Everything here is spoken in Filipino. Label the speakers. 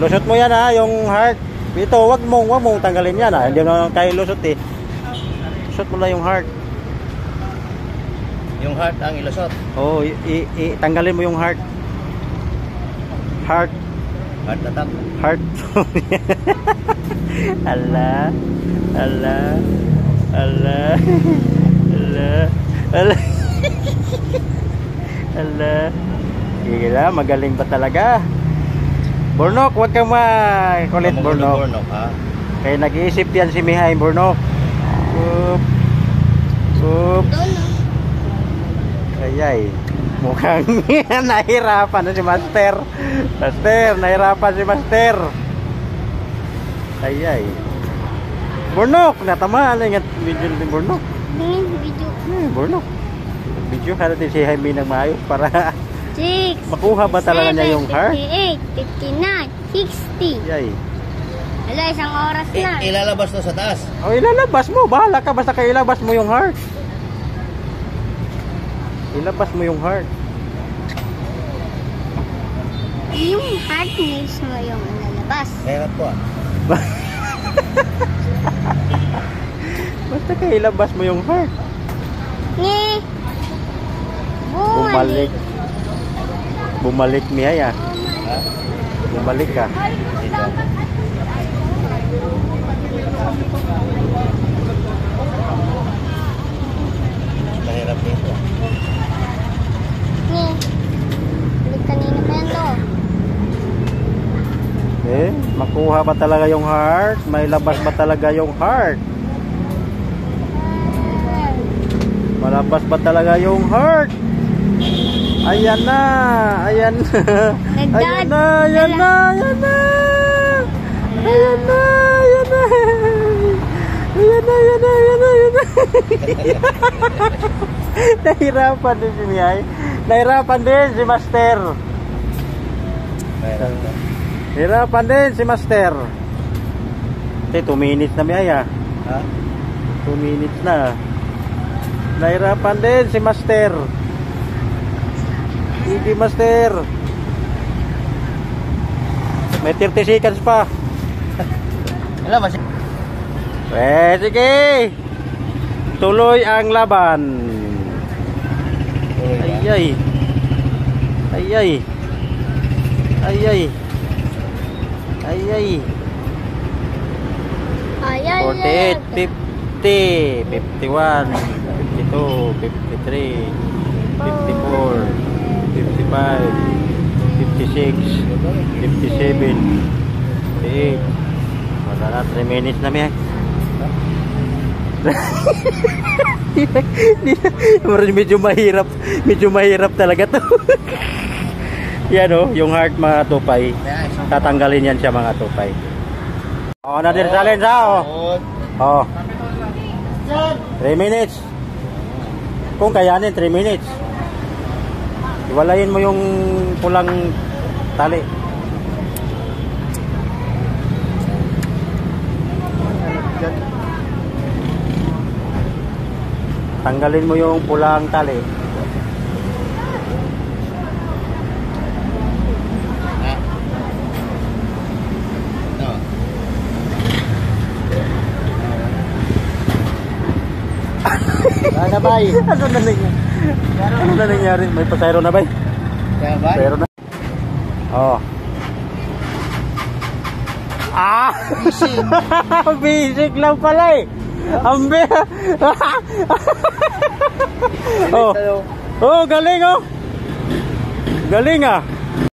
Speaker 1: Lusot mo yan ha, yung heart. Ito, wag mong tanggalin yan ha. Hindi mo kayo lusot eh. Lusot mo lang yung heart.
Speaker 2: Yung heart ang ilusot?
Speaker 1: Oo, tanggalin mo yung heart. Heart.
Speaker 2: Heart attack?
Speaker 1: Heart. Ala. Ala. Ala. Ala. Ala. Ala. Gila, magaling pa talaga. Burnok, huwag kang makulit, Burnok.
Speaker 2: Burnok, ha?
Speaker 1: Kaya nag-iisip yan si Mihay, Burnok. Oops. Ayay. Mukhang nahirapan na si Master. Master, nahirapan si Master. Ayay. Burnok, natamaan na yung video ni Burnok.
Speaker 3: Video.
Speaker 1: Burnok. Video ka natin si Jaime ng maayos para
Speaker 3: 6,
Speaker 1: makuha ba talaga niya yung heart?
Speaker 3: 58, 59, 60.
Speaker 1: Yay.
Speaker 3: Wala, isang oras na.
Speaker 2: Ilalabas to sa taas?
Speaker 1: O, ilalabas mo. Bahala ka. Basta kailabas mo yung heart. Ilabas mo yung heart.
Speaker 3: Yung heart mismo yung ilalabas.
Speaker 2: Kaya po ah.
Speaker 1: Basta kailabas mo yung heart.
Speaker 3: Nye.
Speaker 1: Bumalik. Bumalik niya ya.
Speaker 2: Ha?
Speaker 1: Bumalik ka.
Speaker 2: Dito. Mahirap dito.
Speaker 3: Nye. Balik kanina pa yan to.
Speaker 1: Makuha ba talaga yung heart? May labas ba talaga yung heart? Malabas ba talaga yung heart? Ayan na. Ayan na. Ayan na. Ayan na. Ayan na. Ayan na. Ayan na. Ayan na. Ayan na. Ayan na. Ayan na. Nahirapan din si Miyay. Nahirapan din si Master. Nahirapan din si Master. 2 minutes na Miyay ah.
Speaker 2: Ha?
Speaker 1: 2 minutes na. Nahirapan din si Master. Hindi Master. May 30 seconds pa.
Speaker 2: Wala ba siya?
Speaker 1: Sige. Tuloy ang laban. Ayay. Ayay. Ayay. Ayay.
Speaker 3: Ayay.
Speaker 1: 48, 50, 51, 52, 53, 54, 55, 56, 57, 58. Wala na, 3 minutes na miya. Medyo mahirap talaga to. Yan o, yung heart mga tupay. Tatanggalin yan siya mga tupay. O, natin challenge ha o. 3 minutes. Kung kayanin 3 minutes. Iwalayin mo yung pulang tali. Tanggalin mo yung pulang tali.
Speaker 2: Ano bay?
Speaker 1: Ano na nangyari? Ano na nangyari? May pasayro na bay?
Speaker 2: Kaya bay?
Speaker 1: Pasayro na. Oh. Ah!
Speaker 2: Basic.
Speaker 1: Basic lang pala eh. Ambe. Oh. Oh, galing oh. Galing ah.